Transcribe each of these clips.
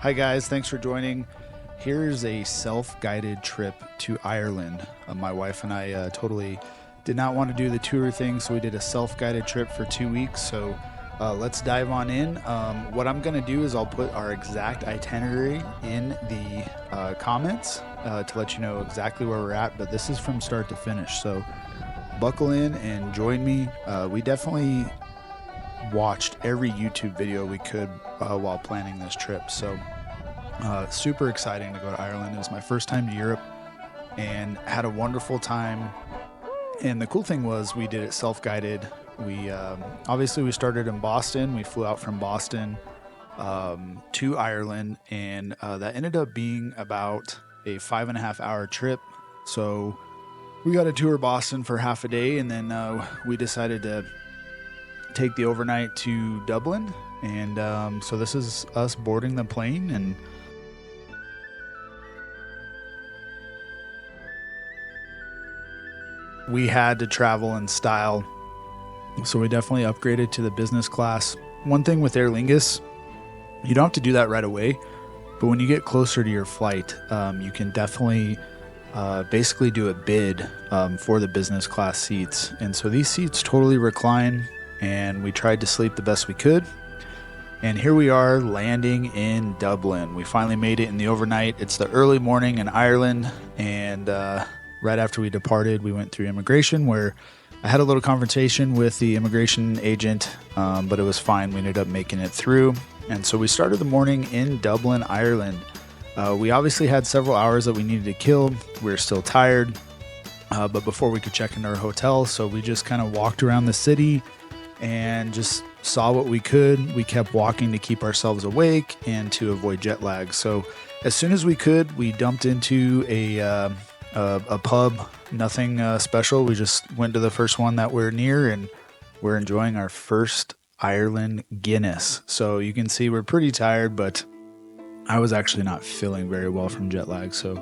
Hi guys, thanks for joining. Here's a self-guided trip to Ireland. My wife and I totally did not want to do the tour thing, so we did a self-guided trip for 2 weeks. So let's dive on in. What I'm going to do is I'll put our exact itinerary in the comments to let you know exactly where we're at, but this is from start to finish. So buckle in and join me. We definitely watched every YouTube video we could while planning this trip. So super exciting to go to Ireland. It was my first time to Europe and had a wonderful time. And the cool thing was we did it self-guided. We obviously we started in Boston. We flew out from Boston to Ireland, and that ended up being about a 5.5-hour trip. So we got to tour Boston for half a day, and then we decided to take the overnight to Dublin. And so this is us boarding the plane, and we had to travel in style, so we definitely upgraded to the business class. One thing with Aer Lingus, you don't have to do that right away, but when you get closer to your flight, you can definitely basically do a bid for the business class seats. And so these seats totally recline, and we tried to sleep the best we could. And here we are landing in Dublin. We finally made it in the overnight. It's the early morning in Ireland, and right after we departed, we went through immigration, where I had a little conversation with the immigration agent, but it was fine. We ended up making it through. And so we started the morning in Dublin, Ireland. We obviously had several hours that we needed to kill. We were still tired, but before we could check into our hotel, so we just kind of walked around the city and just saw what we could. We kept walking to keep ourselves awake and to avoid jet lag. So as soon as we could, we dumped into a pub. Nothing special. We just went to the first one that we're near, and we're enjoying our first Ireland Guinness. So you can see we're pretty tired, but I was actually not feeling very well from jet lag. So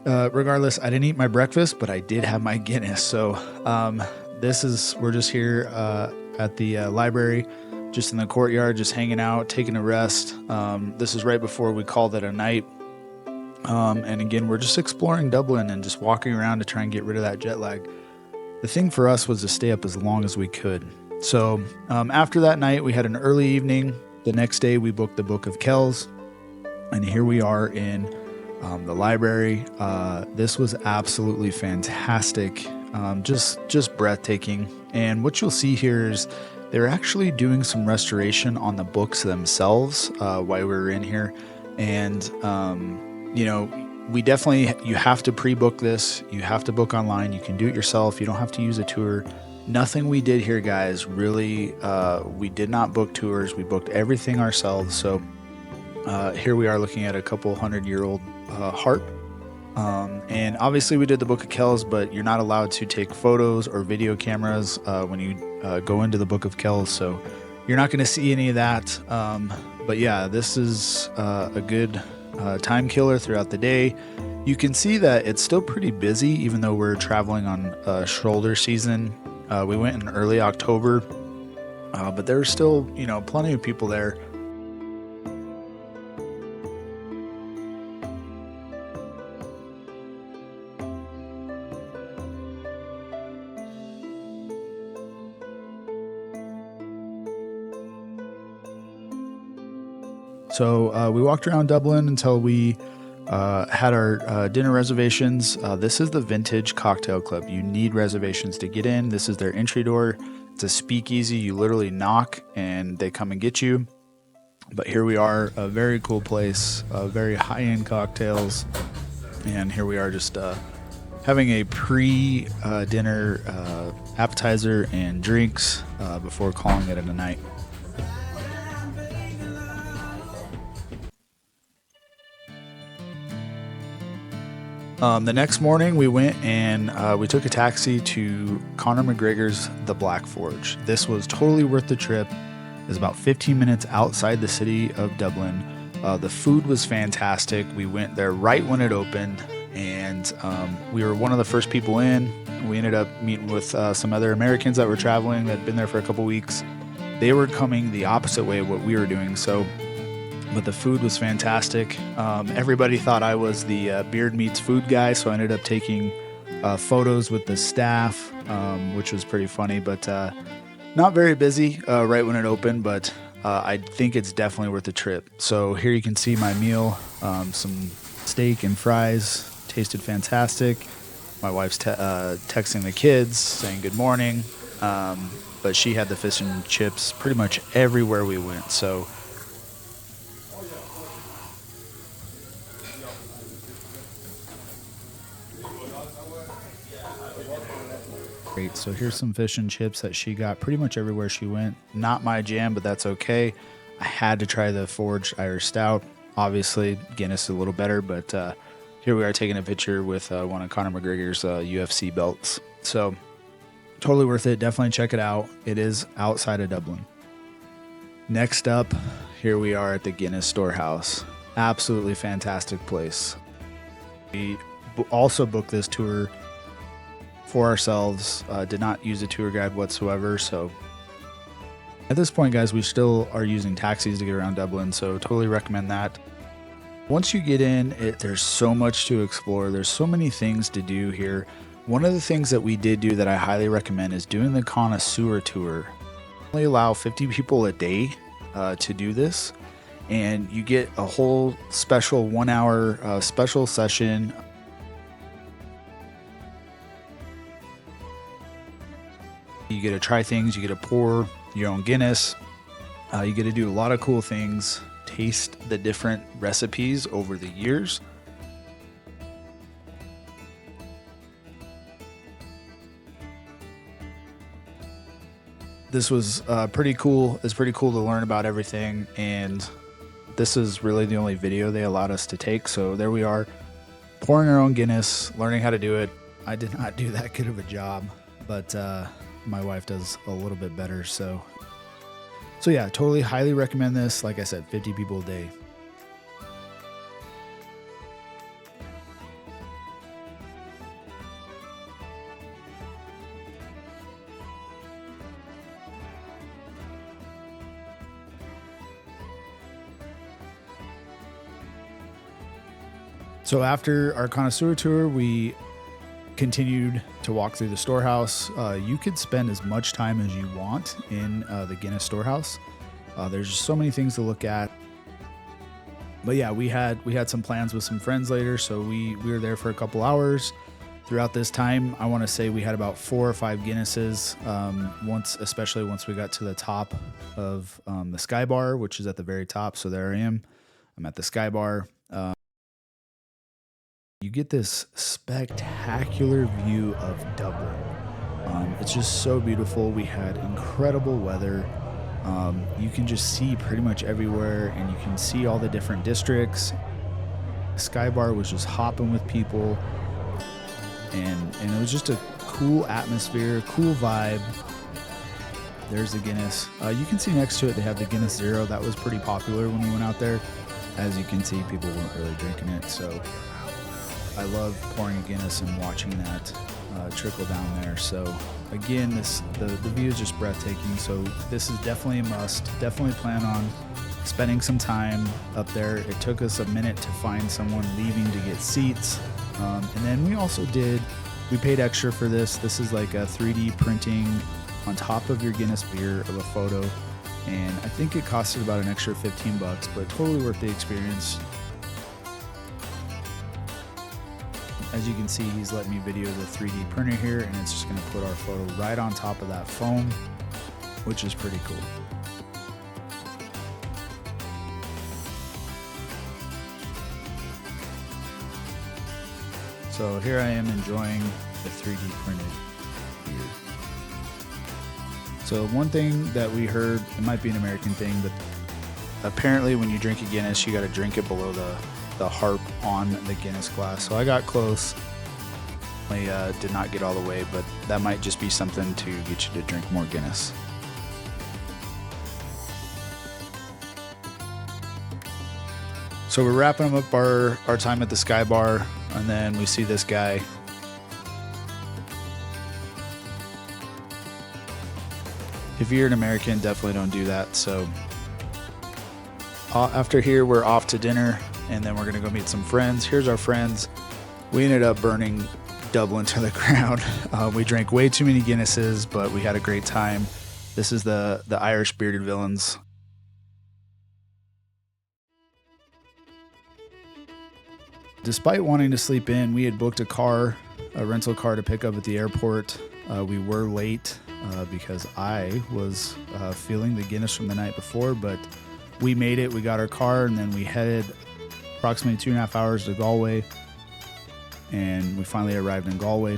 regardless, I didn't eat my breakfast, but I did have my Guinness. So we're just here at the library, just in the courtyard, just hanging out, taking a rest. This is right before we called it a night. And again, we're just exploring Dublin and just walking around to try and get rid of that jet lag. The thing for us was to stay up as long as we could. So after that night, we had an early evening. The next day, we booked the Book of Kells, and here we are in the library. This was absolutely fantastic, just breathtaking. And what you'll see here is they're actually doing some restoration on the books themselves while we were in here. And you have to pre-book this. You have to book online. You can do it yourself. You don't have to use a tour. Nothing we did here, guys, really, we did not book tours. We booked everything ourselves. So here we are looking at a couple 100-year-old harp. And obviously we did the Book of Kells, but you're not allowed to take photos or video cameras when you go into the Book of Kells. So you're not going to see any of that. But yeah, this is a good time killer throughout the day. You can see that it's still pretty busy, even though we're traveling on shoulder season. We went in early October, but there's still, plenty of people there. So we walked around Dublin until we had our dinner reservations. This is the Vintage Cocktail Club. You need reservations to get in. This is their entry door. It's a speakeasy. You literally knock and they come and get you. But here we are, a very cool place, very high-end cocktails. And here we are just having a pre-dinner appetizer and drinks before calling it a night. The next morning, we went and we took a taxi to Conor McGregor's The Black Forge. This was totally worth the trip. It was about 15 minutes outside the city of Dublin. The food was fantastic. We went there right when it opened, and we were one of the first people in. We ended up meeting with some other Americans that were traveling that had been there for a couple weeks. They were coming the opposite way of what we were doing. So but the food was fantastic. Everybody thought I was the beard meets food guy, so I ended up taking photos with the staff, which was pretty funny, but not very busy right when it opened, but I think it's definitely worth the trip. So here you can see my meal, some steak and fries, tasted fantastic. My wife's texting the kids, saying good morning, but she had the fish and chips pretty much everywhere we went, so great. So here's some fish and chips that she got pretty much everywhere she went. Not my jam, but that's okay. I had to try the forged Irish Stout. Obviously, Guinness is a little better, but here we are taking a picture with one of Conor McGregor's UFC belts. So totally worth it. Definitely check it out. It is outside of Dublin. Next up, here we are at the Guinness Storehouse. Absolutely fantastic place. We also booked this tour for ourselves, did not use a tour guide whatsoever. So at this point, guys, we still are using taxis to get around Dublin, so totally recommend that. Once you get in, there's so much to explore. There's so many things to do here. One of the things that we did do that I highly recommend is doing the connoisseur tour. We only allow 50 people a day to do this, and you get a whole special 1 hour special session. You get to try things, you get to pour your own Guinness, you get to do a lot of cool things, taste the different recipes over the years. This was pretty cool. It's pretty cool to learn about everything, and this is really the only video they allowed us to take. So there we are, pouring our own Guinness, learning how to do it. I did not do that good of a job, but my wife does a little bit better. So yeah, totally highly recommend this. Like I said, 50 people a day. So after our connoisseur tour, we continued to walk through the storehouse. You could spend as much time as you want in the Guinness Storehouse. There's just so many things to look at. But yeah, we had some plans with some friends later, so we were there for a couple hours. Throughout this time, I want to say we had about 4 or 5 Guinnesses. Especially once we got to the top of the Sky Bar, which is at the very top. So there I am. I'm at the Sky Bar. You get this spectacular view of Dublin. It's just so beautiful. We had incredible weather. You can just see pretty much everywhere, and you can see all the different districts. The Sky Bar was just hopping with people, and it was just a cool atmosphere, cool vibe. There's the Guinness. You can see next to it they have the Guinness Zero. That was pretty popular when we went out there. As you can see, people weren't really drinking it, so I love pouring a Guinness and watching that trickle down there. So again, the view is just breathtaking. So this is definitely a must. Definitely plan on spending some time up there. It took us a minute to find someone leaving to get seats. And then we paid extra for this. This is like a 3D printing on top of your Guinness beer of a photo. And I think it costed about an extra $15, but totally worth the experience. As you can see, he's letting me video the 3D printer here, and it's just going to put our photo right on top of that foam, which is pretty cool. So here I am enjoying the 3D printed beer. So one thing that we heard, it might be an American thing, but apparently when you drink a Guinness, you got to drink it below the harp on the Guinness glass. So I got close. I did not get all the way, but that might just be something to get you to drink more Guinness. So we're wrapping up our time at the Sky Bar, and then we see this guy. If you're an American, definitely don't do that. So After here, we're off to dinner, and then we're going to go meet some friends. Here's our friends. We ended up burning Dublin to the ground. We drank way too many Guinnesses, but we had a great time. This is the Irish bearded villains. Despite wanting to sleep in, we had booked a rental car to pick up at the airport. We were late because I was feeling the Guinness from the night before, but we made it. We got our car, and then we headed approximately 2.5 hours to Galway, and we finally arrived in Galway.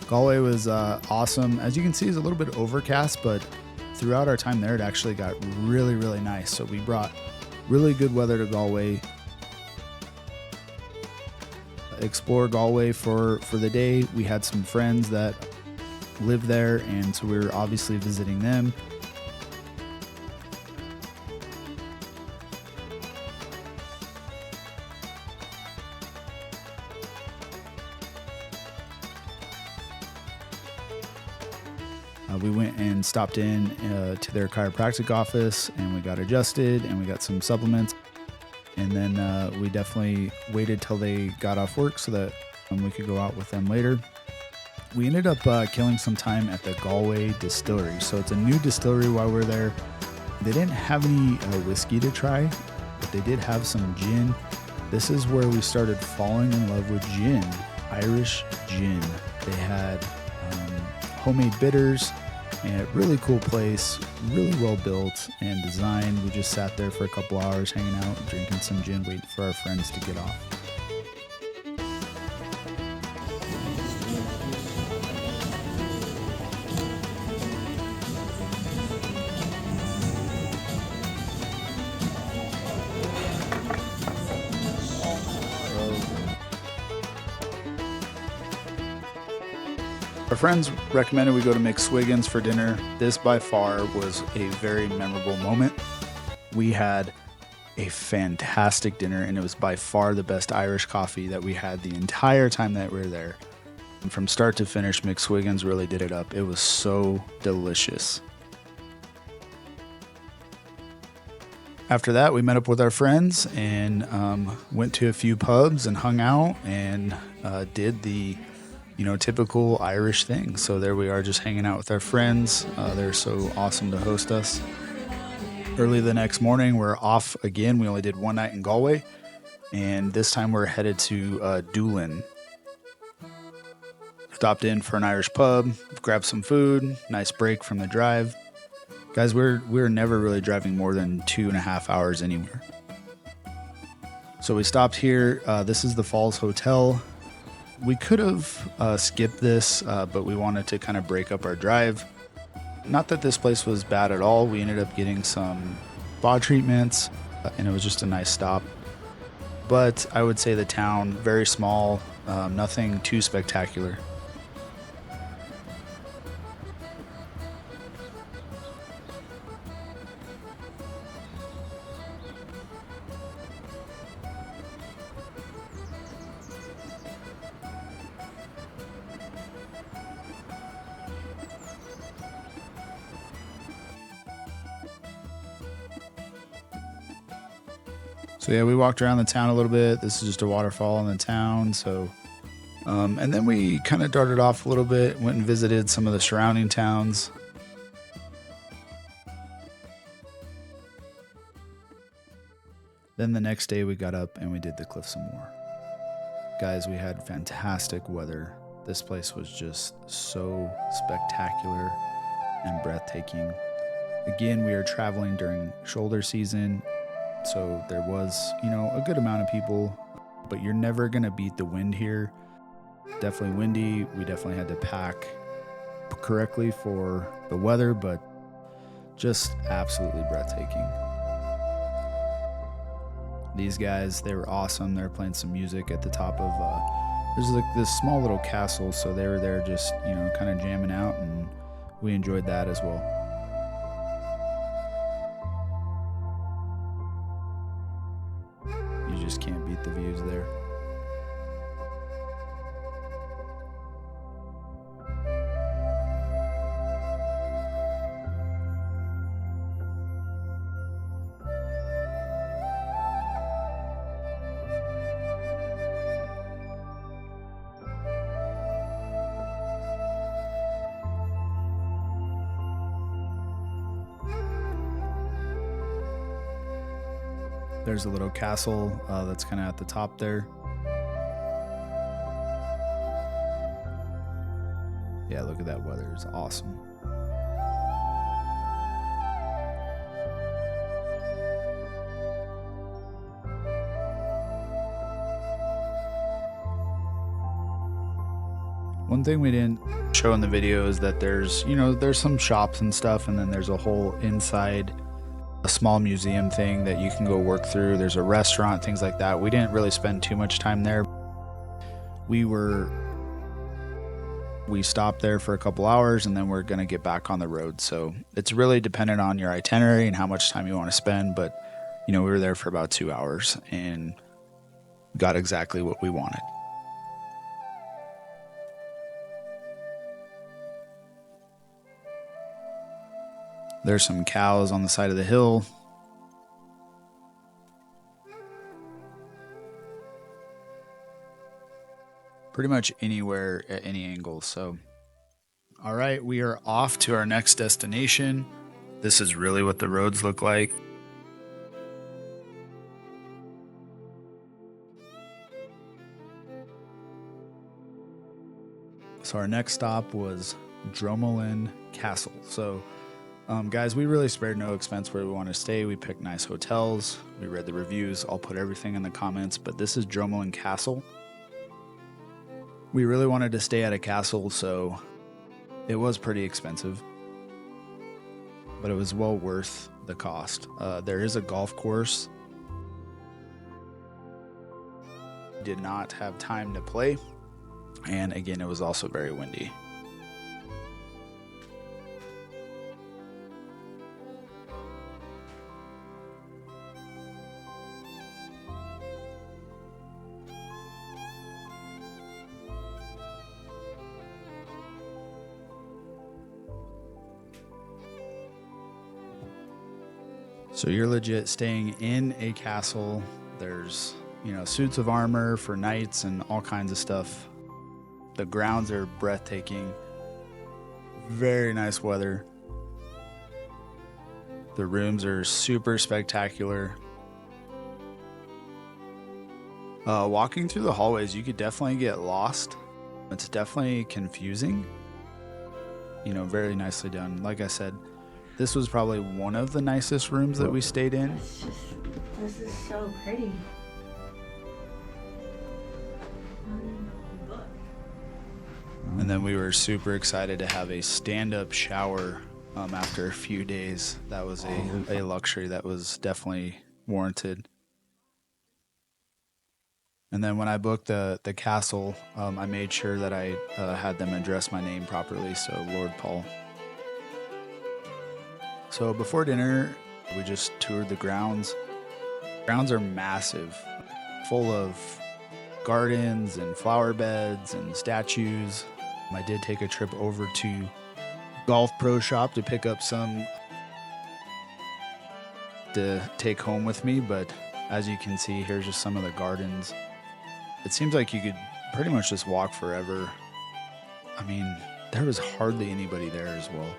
Galway was awesome. As you can see, it's a little bit overcast, but throughout our time there, it actually got really, really nice. So we brought really good weather to Galway. Explore Galway for the day. We had some friends that live there, and so we were obviously visiting them. We went and stopped in to their chiropractic office, and we got adjusted, and we got some supplements. And then we definitely waited till they got off work so that we could go out with them later. We ended up killing some time at the Galway distillery. So it's a new distillery while we're there. They didn't have any whiskey to try, but they did have some gin. This is where we started falling in love with gin, Irish gin. They had homemade bitters, and a really cool place, really well built and designed. We just sat there for a couple hours hanging out, drinking some gin, waiting for our friends to get off. Our friends recommended we go to McSwiggan's for dinner. This by far was a very memorable moment. We had a fantastic dinner, and it was by far the best Irish coffee that we had the entire time that we were there. And from start to finish, McSwiggan's really did it up. It was so delicious. After that, we met up with our friends and went to a few pubs and hung out and did the typical Irish thing. So there we are, just hanging out with our friends. They're so awesome to host us. Early the next morning, we're off again. We only did one night in Galway, and this time we're headed to Dublin. Stopped in for an Irish pub, grabbed some food, nice break from the drive. Guys, we're never really driving more than 2.5 hours anywhere. So we stopped here. This is the Falls Hotel. We could have skipped this, but we wanted to kind of break up our drive. Not that this place was bad at all. We ended up getting some spa treatments, and it was just a nice stop. But I would say the town, very small, nothing too spectacular. So yeah, we walked around the town a little bit. This is just a waterfall in the town. So, and then we kind of darted off a little bit, went and visited some of the surrounding towns. Then the next day we got up and we did the Cliffs of Moher. Guys, we had fantastic weather. This place was just so spectacular and breathtaking. Again, we are traveling during shoulder season. So there was, a good amount of people, but you're never going to beat the wind here. Definitely windy. We definitely had to pack correctly for the weather, but just absolutely breathtaking. These guys, they were awesome. They were playing some music at the top of, there's like this small little castle. So they were there just, kind of jamming out, and we enjoyed that as well. Just can't beat the views there. There's a little castle that's kind of at the top there. Yeah, look at that weather. It's awesome. One thing we didn't show in the video is that there's some shops and stuff, and then there's a whole inside, a small museum thing that you can go work through. There's a restaurant, things like that. We didn't really spend too much time there. We stopped there for a couple hours, and then we're going to get back on the road. So it's really dependent on your itinerary and how much time you want to spend. But, we were there for about 2 hours and got exactly what we wanted. There's some cows on the side of the hill. Pretty much anywhere at any angle. So, all right, we are off to our next destination. This is really what the roads look like. So our next stop was Drommelin Castle. So guys, we really spared no expense where we want to stay. We picked nice hotels. We read the reviews. I'll put everything in the comments, but this is Drommelin Castle. We really wanted to stay at a castle, so it was pretty expensive, but it was well worth the cost. There is a golf course. Did not have time to play, and again, it was also very windy. So you're legit staying in a castle. There's, suits of armor for knights and all kinds of stuff. The grounds are breathtaking. Very nice weather. The rooms are super spectacular. Walking through the hallways, you could definitely get lost. It's definitely confusing. Very nicely done. Like I said, this was probably one of the nicest rooms that we stayed in. This is so pretty. And then we were super excited to have a stand-up shower after a few days. That was a luxury that was definitely warranted. And then when I booked the castle, I made sure that I had them address my name properly, so Lord Paul. So before dinner, we just toured the grounds. Grounds are massive, full of gardens and flower beds and statues. I did take a trip over to Golf Pro Shop to pick up some to take home with me, but as you can see, here's just some of the gardens. It seems like you could pretty much just walk forever. I mean, there was hardly anybody there as well.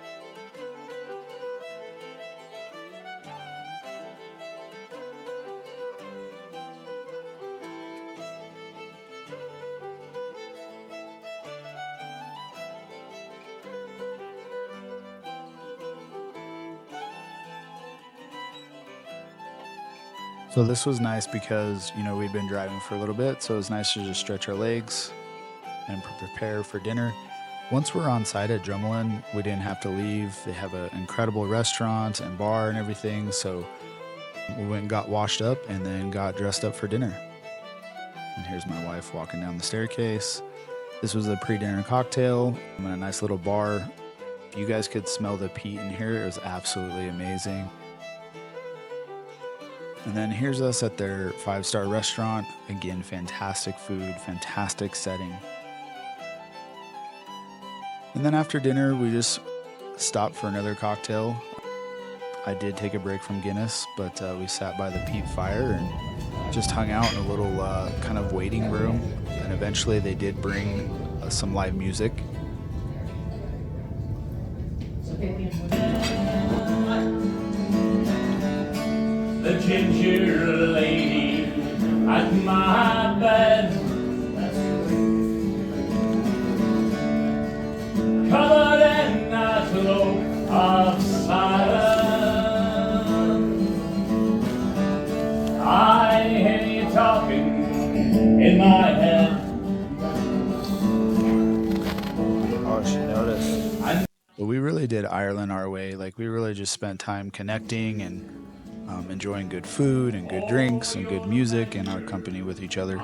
So this was nice because, we'd been driving for a little bit, so it was nice to just stretch our legs and prepare for dinner. Once we're on site at Drommelin, we didn't have to leave. They have an incredible restaurant and bar and everything, so we went and got washed up and then got dressed up for dinner. And here's my wife walking down the staircase. This was a pre-dinner cocktail in a nice little bar. If you guys could smell the peat in here, it was absolutely amazing. And then here's us at their 5-star restaurant. Again, fantastic food, fantastic setting. And then after dinner, we just stopped for another cocktail. I did take a break from Guinness, but we sat by the peat fire and just hung out in a little kind of waiting room. And eventually they did bring some live music. the ginger lady at my bed, covered in that look of silence. I hear you talking in my head. Oh, she noticed. But we really did Ireland our way. Like, we really just spent time connecting and enjoying good food and good drinks and good music and our company with each other.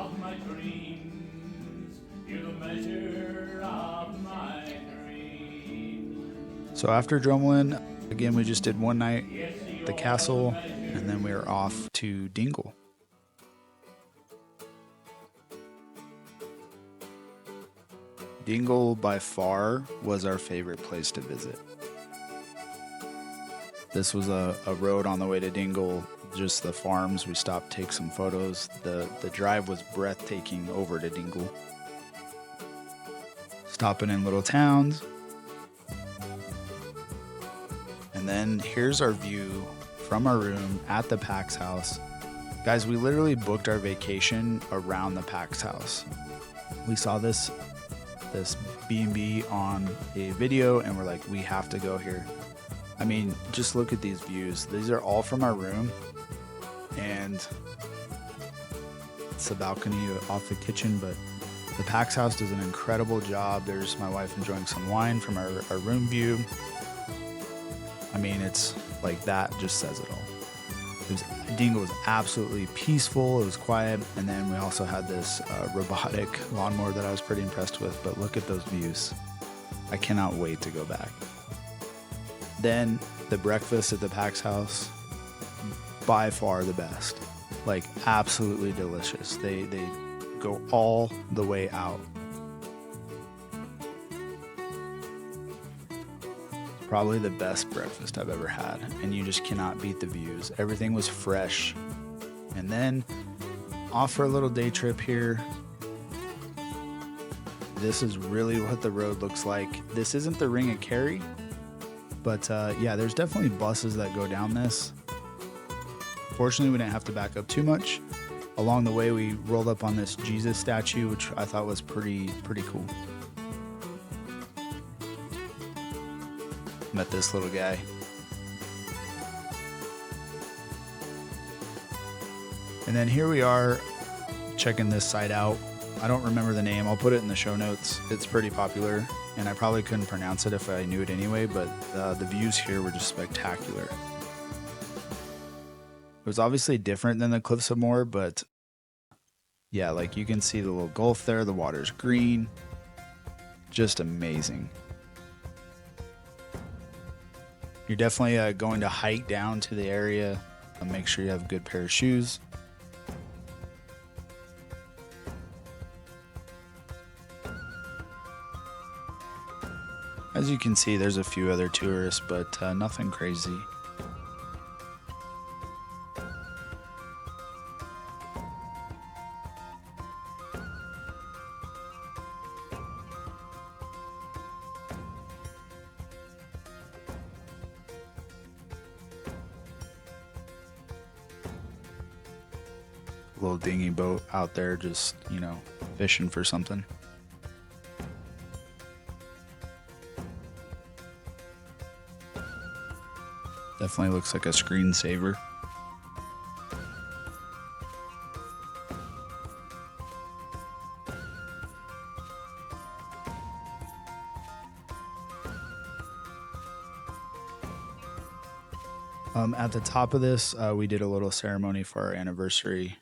So after Drumlin, again, we just did one night at the castle, and then we were off to Dingle. Dingle by far was our favorite place to visit. This was a road on the way to Dingle, just the farms. We stopped to take some photos. The drive was breathtaking over to Dingle. Stopping in little towns. And then here's our view from our room at the Pax house. Guys, we literally booked our vacation around the Pax house. We saw this B&B on a video and we're like, we have to go here. I mean, just look at these views. These are all from our room, and it's a balcony off the kitchen, but the Pax house does an incredible job. There's my wife enjoying some wine from our room view. I mean, it's like, that just says it all. Dingle was absolutely peaceful. It was quiet. And then we also had this robotic lawnmower that I was pretty impressed with. But look at those views. I cannot wait to go back. Then the breakfast at the Pax house, by far the best. Like, absolutely delicious. They go all the way out. Probably the best breakfast I've ever had, and you just cannot beat the views. Everything was fresh. And then off for a little day trip here. This is really what the road looks like. This isn't the Ring of Kerry, but yeah, there's definitely buses that go down this. Fortunately, we didn't have to back up too much. Along the way, we rolled up on this Jesus statue, which I thought was pretty cool. Met this little guy. And then here we are checking this site out. I don't remember the name. I'll put it in the show notes. It's pretty popular, and I probably couldn't pronounce it if I knew it anyway, but the views here were just spectacular. It was obviously different than the Cliffs of Moher, but yeah, like, you can see the little gulf there. The water's green. Just amazing. You're definitely going to hike down to the area and make sure you have a good pair of shoes. As you can see, there's a few other tourists, but nothing crazy. Little dinghy boat out there, just, fishing for something. Definitely looks like a screensaver. At the top of this, we did a little ceremony for our anniversary.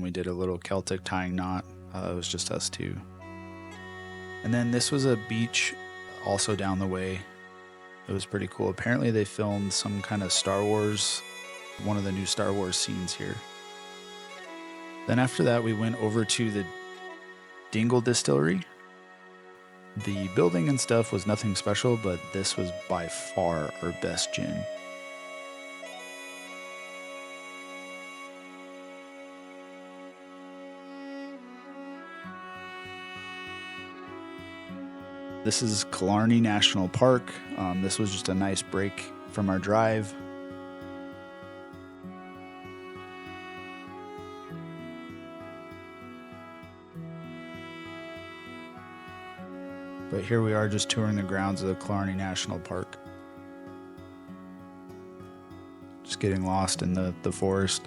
We did a little Celtic tying knot. It was just us two. And then this was a beach also down the way. It was pretty cool. Apparently they filmed some kind of Star Wars, one of the new Star Wars scenes here. Then after that, we went over to the Dingle distillery. The building and stuff was nothing special, but this was by far our best gin. This is Killarney National Park. This was just a nice break from our drive. But here we are just touring the grounds of the Killarney National Park. Just getting lost in the forest.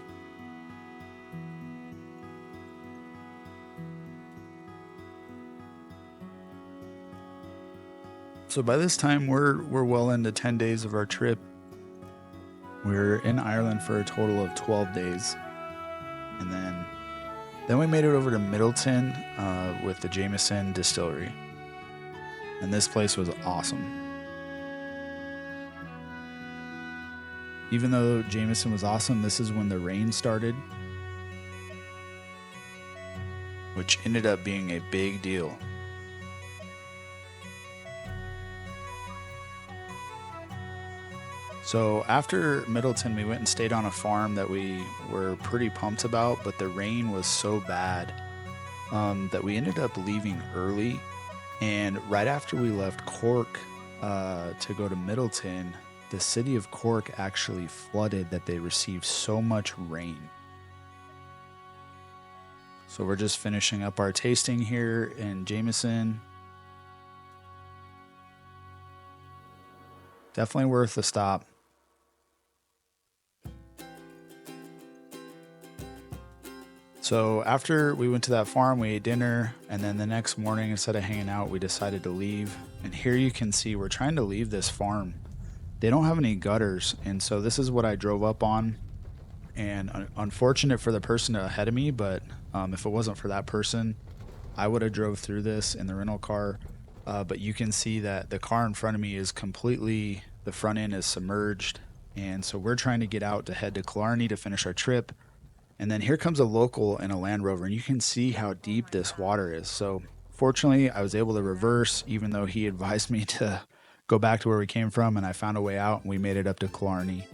So by this time, we're well into 10 days of our trip. We're in Ireland for a total of 12 days. And then we made it over to Middleton with the Jameson distillery. And this place was awesome. Even though Jameson was awesome, this is when the rain started, which ended up being a big deal. So after Middleton, we went and stayed on a farm that we were pretty pumped about, but the rain was so bad that we ended up leaving early. And right after we left Cork to go to Middleton, the city of Cork actually flooded that they received so much rain. So we're just finishing up our tasting here in Jameson. Definitely worth the stop. So after we went to that farm, we ate dinner, and then the next morning, instead of hanging out, we decided to leave. And here you can see we're trying to leave this farm. They don't have any gutters, and so this is what I drove up on. And unfortunate for the person ahead of me, but if it wasn't for that person, I would have drove through this in the rental car. But you can see that the car in front of me is completely, the front end is submerged. And so we're trying to get out to head to Killarney to finish our trip. And then here comes a local in a Land Rover, and you can see how deep this water is. So fortunately, I was able to reverse, even though he advised me to go back to where we came from, and I found a way out, and we made it up to Killarney.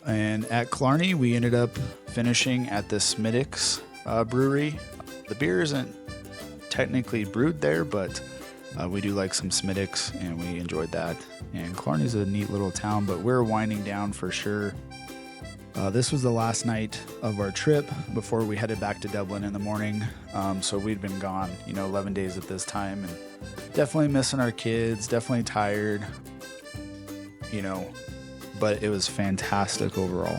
And at Killarney, we ended up finishing at the Smittix brewery. The beer isn't technically brewed there, but we do like some Smittix, and we enjoyed that. And Killarney's a neat little town, but we're winding down for sure. This was the last night of our trip before we headed back to Dublin in the morning. So we'd been gone, 11 days at this time, and definitely missing our kids, definitely tired, but it was fantastic overall.